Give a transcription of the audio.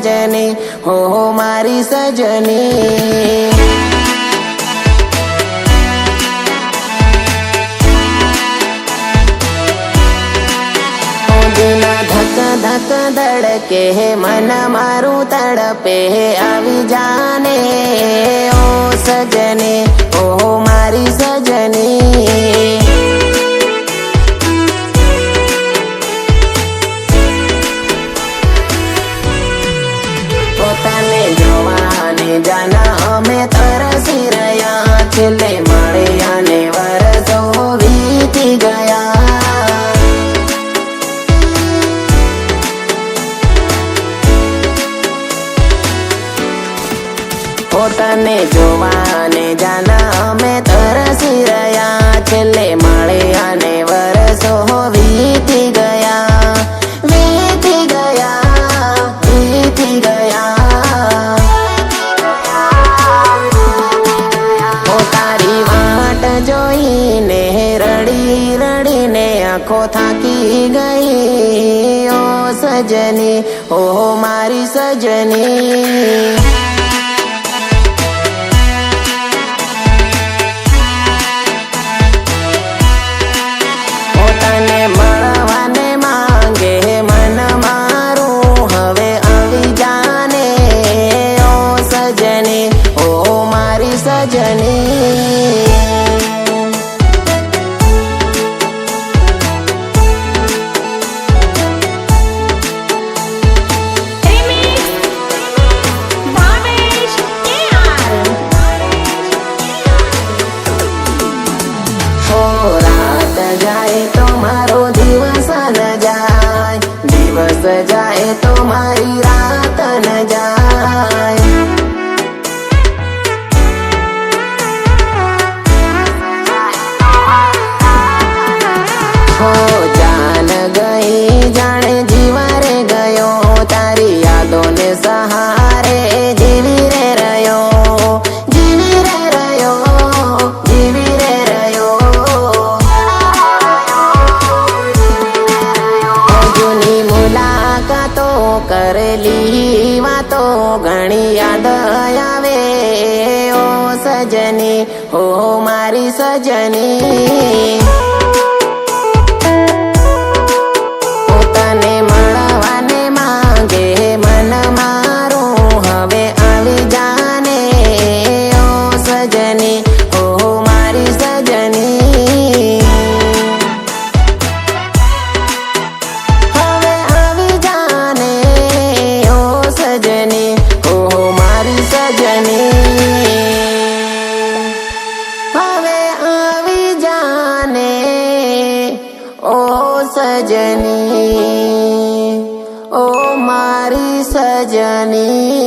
सजनी हो मारी सजनी। धक धक धड़के मन मारू तड़पे आवी जाने ओ सजनी ओ मारी सजनी। पोताने जोवाने जाना अमे तरसी रया छेल्ले मळ्या ने वरसो वीती गया। पोताने जोवाने जाना अमे तरसी रया छेल्ले मळ्या ने वरसो वीती गया वीती गया वीती गया। तारी वाट जोईने रड़ी रड़ीने आँखो थाकी गई ओ सजनी ओ मारी सजनी। मळवाने मांगे मन मारू हवे आवी जाने ओ सजनी ओ मारी सजनी। रात जाए तो मारो दिवस न जाए दिवस जाए तो मारी रात न जाए। हो जान गई जाने जीवारे गयो तारी यादों ने सहारे जीवी रे रयो जीवी रे रयो जीवी रे रयो। मुलाकातो करेली वातो घणी याद आवे ओ सजनी हो मारी सजनी। पोताने मळवाने मांगे मन मारू हवे आवी जाने ओ सजनी हो मारी सजनी। सजनी ओ मारी सजनी हवे आवी जाने ओ सजनी ओ मारी सजनी।